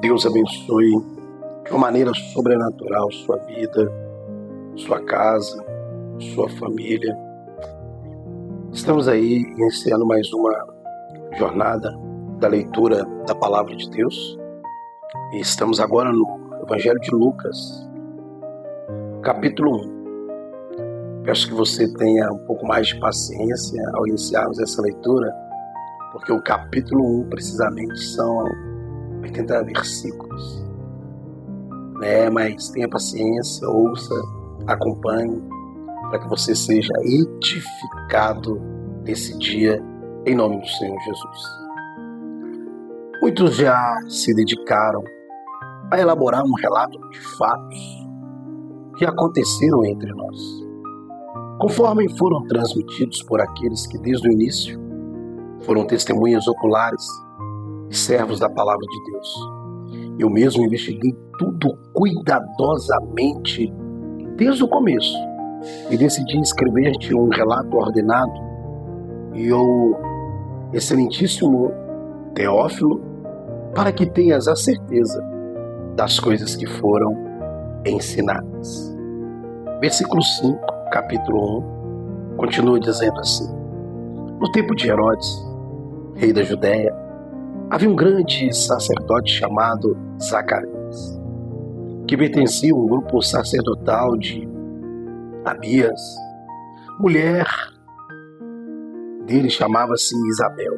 Deus abençoe de uma maneira sobrenatural sua vida, sua casa, sua família. Estamos aí iniciando mais uma jornada da leitura da Palavra de Deus. E estamos agora no Evangelho de Lucas, capítulo 1. Peço que você tenha um pouco mais de paciência ao iniciarmos essa leitura, porque o capítulo 1 precisamente são 80 versículos. Mas tenha paciência, ouça, acompanhe, para que você seja edificado nesse dia, em nome do Senhor Jesus. Muitos já se dedicaram a elaborar um relato de fatos que aconteceram entre nós, conforme foram transmitidos por aqueles que desde o início foram testemunhas oculares e servos da Palavra de Deus. Eu mesmo investiguei tudo cuidadosamente desde o começo e decidi escrever-te um relato ordenado e o excelentíssimo Teófilo, para que tenhas a certeza das coisas que foram ensinadas. Versículo 5, capítulo 1, continua dizendo assim: No tempo de Herodes, rei da Judéia, havia um grande sacerdote chamado Zacarias, que pertencia a um grupo sacerdotal de Abias. Mulher dele chamava-se Isabel,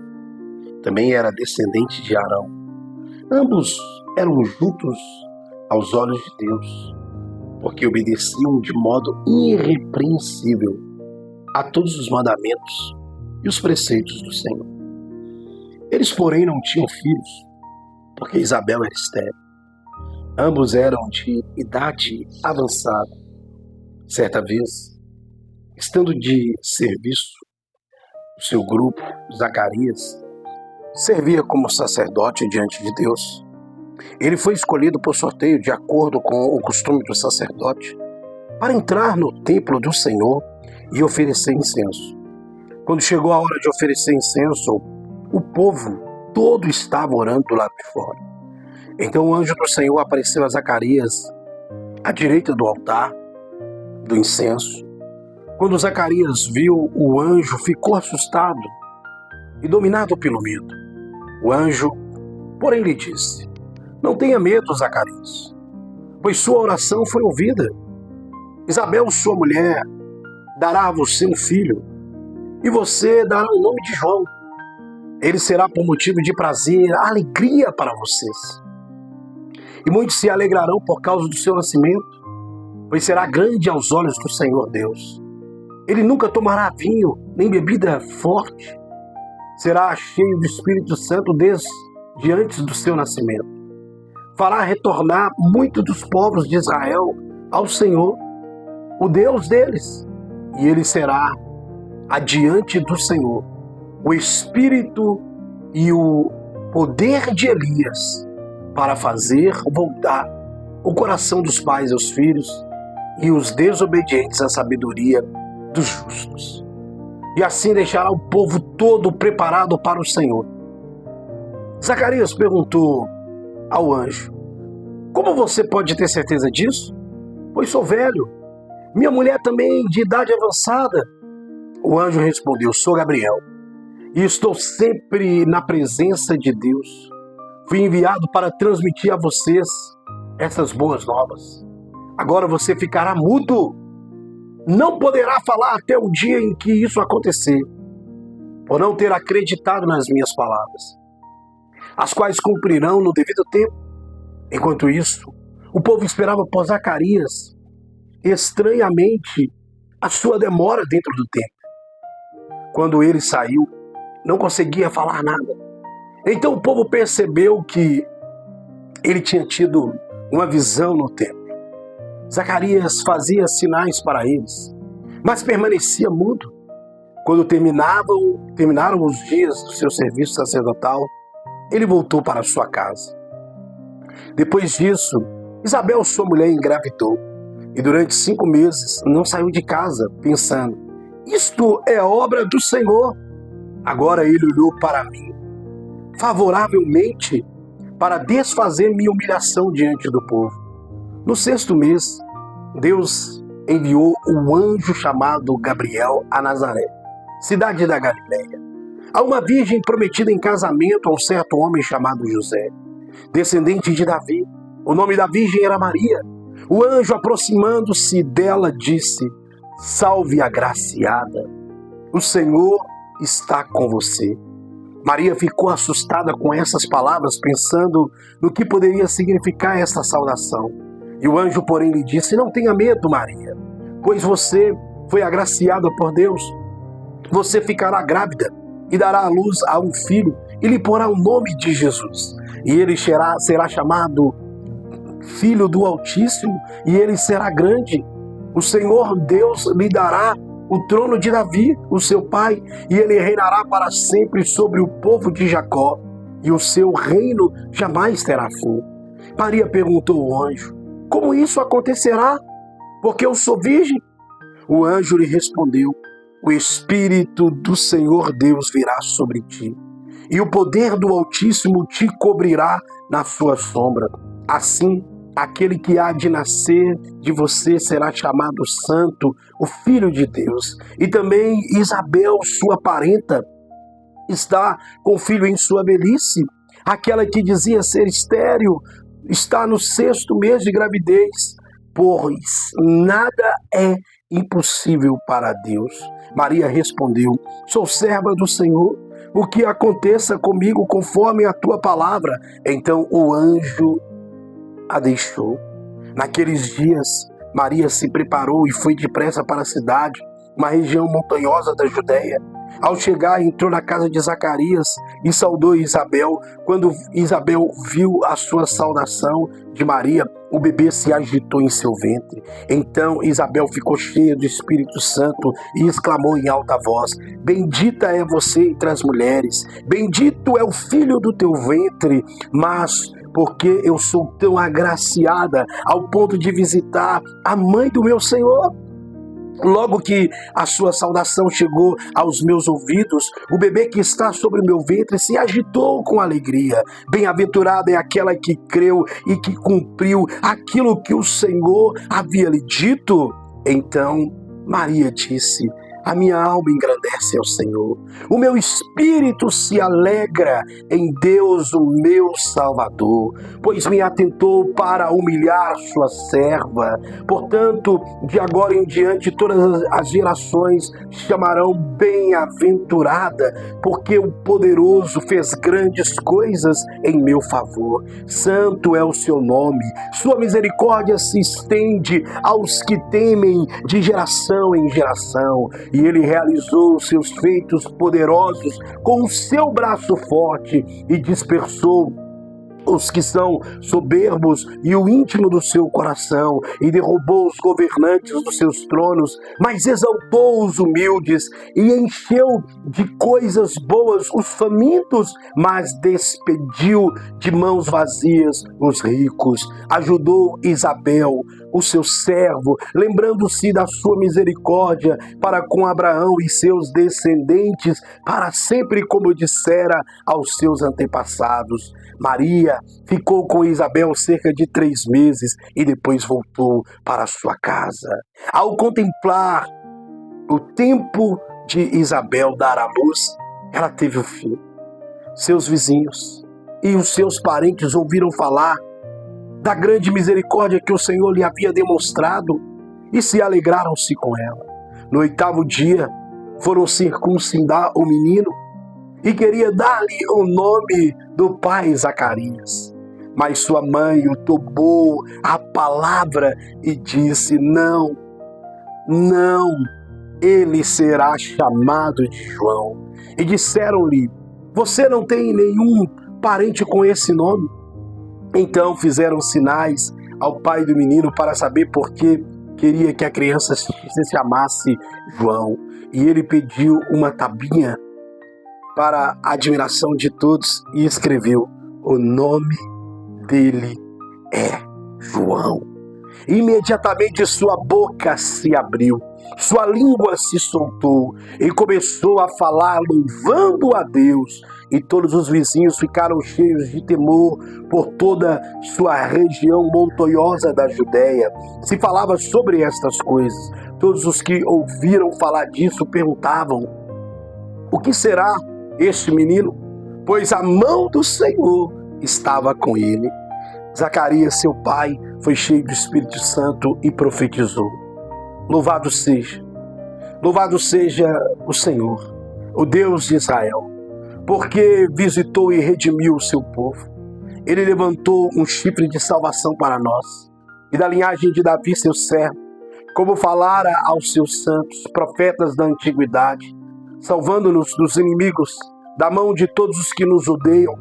também era descendente de Arão. Ambos eram justos aos olhos de Deus, porque obedeciam de modo irrepreensível a todos os mandamentos e os preceitos do Senhor. Eles, porém, não tinham filhos, porque Isabel era estéril. Ambos eram de idade avançada. Certa vez, estando de serviço, o seu grupo, Zacarias, servia como sacerdote diante de Deus. Ele foi escolhido por sorteio, de acordo com o costume do sacerdote, para entrar no templo do Senhor e oferecer incenso. Quando chegou a hora de oferecer incenso, o povo todo estava orando do lado de fora. Então o anjo do Senhor apareceu a Zacarias à direita do altar do incenso. Quando Zacarias viu o anjo, ficou assustado e dominado pelo medo. O anjo, porém, lhe disse: Não tenha medo, Zacarias, pois sua oração foi ouvida. Isabel, sua mulher, dará a você um filho, e você dará o nome de João. Ele será por motivo de prazer, alegria para vocês. E muitos se alegrarão por causa do seu nascimento, pois será grande aos olhos do Senhor Deus. Ele nunca tomará vinho, nem bebida forte. Será cheio do Espírito Santo desde antes do seu nascimento. Fará retornar muitos dos povos de Israel ao Senhor, o Deus deles. E ele será adiante do Senhor o espírito e o poder de Elias, para fazer voltar o coração dos pais aos filhos e os desobedientes à sabedoria dos justos. E assim deixará o povo todo preparado para o Senhor. Zacarias perguntou ao anjo: Como você pode ter certeza disso? Pois sou velho, minha mulher também de idade avançada. O anjo respondeu: Sou Gabriel, e estou sempre na presença de Deus. Fui enviado para transmitir a vocês essas boas novas. Agora você ficará mudo. Não poderá falar até o dia em que isso acontecer, por não ter acreditado nas minhas palavras, as quais cumprirão no devido tempo. Enquanto isso, o povo esperava por Zacarias, estranhamente, a sua demora dentro do templo. Quando ele saiu, não conseguia falar nada. Então o povo percebeu que ele tinha tido uma visão no templo. Zacarias fazia sinais para eles, mas permanecia mudo. Quando terminaram os dias do seu serviço sacerdotal, ele voltou para sua casa. Depois disso, Isabel, sua mulher, engravidou, e durante 5 meses não saiu de casa, pensando: isto é obra do Senhor. Agora ele olhou para mim favoravelmente para desfazer minha humilhação diante do povo. No 6º mês, Deus enviou um anjo chamado Gabriel a Nazaré, cidade da Galileia, a uma virgem prometida em casamento a um certo homem chamado José, descendente de Davi. O nome da virgem era Maria. O anjo, aproximando-se dela, disse: Salve, agraciada, o Senhor está com você. Maria ficou assustada com essas palavras, pensando no que poderia significar essa saudação. E o anjo, porém, lhe disse: Não tenha medo, Maria, pois você foi agraciada por Deus. Você ficará grávida e dará à luz a um filho, e lhe porá o nome de Jesus. E ele será chamado Filho do Altíssimo, e ele será grande. O Senhor Deus lhe dará o trono de Davi, o seu pai, e ele reinará para sempre sobre o povo de Jacó, e o seu reino jamais terá fim. Maria perguntou ao anjo: Como isso acontecerá? Porque eu sou virgem? O anjo lhe respondeu: O Espírito do Senhor Deus virá sobre ti, e o poder do Altíssimo te cobrirá na sua sombra. Assim, aquele que há de nascer de você será chamado Santo, o Filho de Deus. E também Isabel, sua parenta, está com filho em sua velhice. Aquela que dizia ser estéril está no 6º mês de gravidez, pois nada é impossível para Deus. Maria respondeu: Sou serva do Senhor, o que aconteça comigo conforme a tua palavra. Então o anjo a deixou. Naqueles dias, Maria se preparou e foi depressa para a cidade, uma região montanhosa da Judéia. Ao chegar, entrou na casa de Zacarias e saudou Isabel. Quando Isabel viu a sua saudação de Maria, o bebê se agitou em seu ventre. Então Isabel ficou cheia do Espírito Santo e exclamou em alta voz: Bendita é você entre as mulheres, bendito é o filho do teu ventre. Mas porque eu sou tão agraciada ao ponto de visitar a mãe do meu Senhor? Logo que a sua saudação chegou aos meus ouvidos, o bebê que está sobre o meu ventre se agitou com alegria. Bem-aventurada é aquela que creu e que cumpriu aquilo que o Senhor havia lhe dito. Então Maria disse: A minha alma engrandece ao Senhor. O meu espírito se alegra em Deus, o meu Salvador, pois me atentou para humilhar sua serva. Portanto, de agora em diante, todas as gerações chamarão bem-aventurada, porque o Poderoso fez grandes coisas em meu favor. Santo é o seu nome. Sua misericórdia se estende aos que temem de geração em geração. E ele realizou seus feitos poderosos com o seu braço forte e dispersou os que são soberbos e o íntimo do seu coração, e derrubou os governantes dos seus tronos, mas exaltou os humildes e encheu de coisas boas os famintos, mas despediu de mãos vazias os ricos. Ajudou Isabel, o seu servo, lembrando-se da sua misericórdia para com Abraão e seus descendentes, para sempre, como dissera aos seus antepassados. Maria ficou com Isabel cerca de 3 meses e depois voltou para sua casa. Ao contemplar o tempo de Isabel dar à luz, ela teve o filho. Seus vizinhos e os seus parentes ouviram falar da grande misericórdia que o Senhor lhe havia demonstrado e se alegraram-se com ela. No 8º dia, foram circuncidar o menino e queria dar-lhe o nome do pai Zacarias. Mas sua mãe o tomou a palavra e disse: Não, ele será chamado de João. E disseram-lhe: Você não tem nenhum parente com esse nome? Então fizeram sinais ao pai do menino para saber por que queria que a criança se chamasse João. E ele pediu uma tabinha para a admiração de todos e escreveu: O nome dele é João. Imediatamente sua boca se abriu, sua língua se soltou e começou a falar louvando a Deus. E todos os vizinhos ficaram cheios de temor por toda sua região montanhosa da Judéia. Se falava sobre estas coisas. Todos os que ouviram falar disso perguntavam: o que será este menino? Pois a mão do Senhor estava com ele. Zacarias, seu pai, foi cheio do Espírito Santo e profetizou: louvado seja o Senhor, o Deus de Israel, porque visitou e redimiu o seu povo. Ele levantou um chifre de salvação para nós, e da linhagem de Davi, seu servo, como falara aos seus santos, profetas da antiguidade, salvando-nos dos inimigos, da mão de todos os que nos odeiam,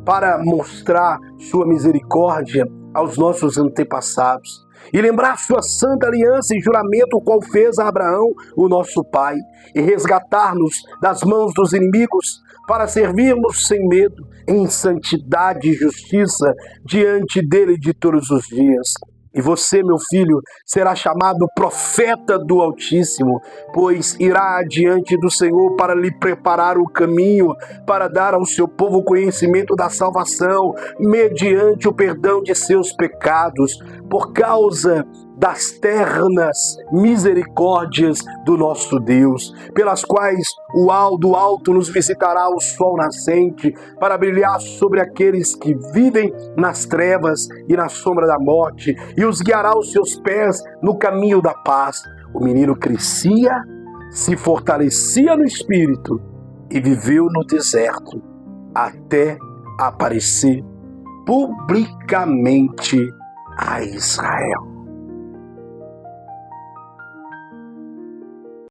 para mostrar sua misericórdia aos nossos antepassados e lembrar sua santa aliança e juramento, qual fez a Abraão, o nosso pai, e resgatar-nos das mãos dos inimigos, para servirmos sem medo, em santidade e justiça, diante dele de todos os dias. E você, meu filho, será chamado profeta do Altíssimo, pois irá adiante do Senhor para lhe preparar o caminho, para dar ao seu povo o conhecimento da salvação, mediante o perdão de seus pecados, por causa das ternas misericórdias do nosso Deus, pelas quais do alto nos visitará o sol nascente, para brilhar sobre aqueles que vivem nas trevas e na sombra da morte, e os guiará os seus pés no caminho da paz. O menino crescia, se fortalecia no espírito e viveu no deserto, até aparecer publicamente a Israel.